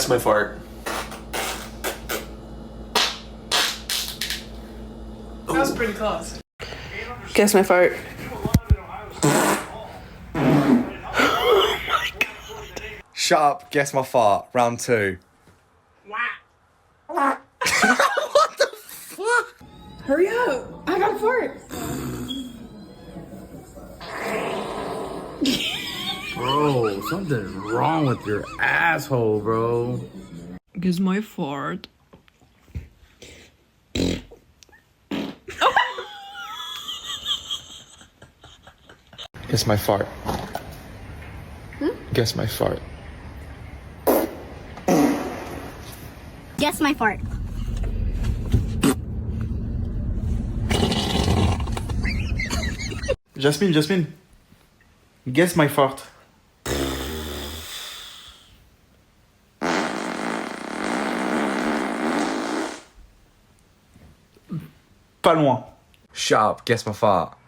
Guess my fart. That was pretty close. Guess my fart. Shut up, guess my fart. Round 2. Hurry up! I got a fart. Bro, something's wrong with your asshole, bro. Guess my fart. Guess my fart. Guess my fart. Guess my fart. Jasmine. Guess my fart. Pas loin. Shut up, guess my fart.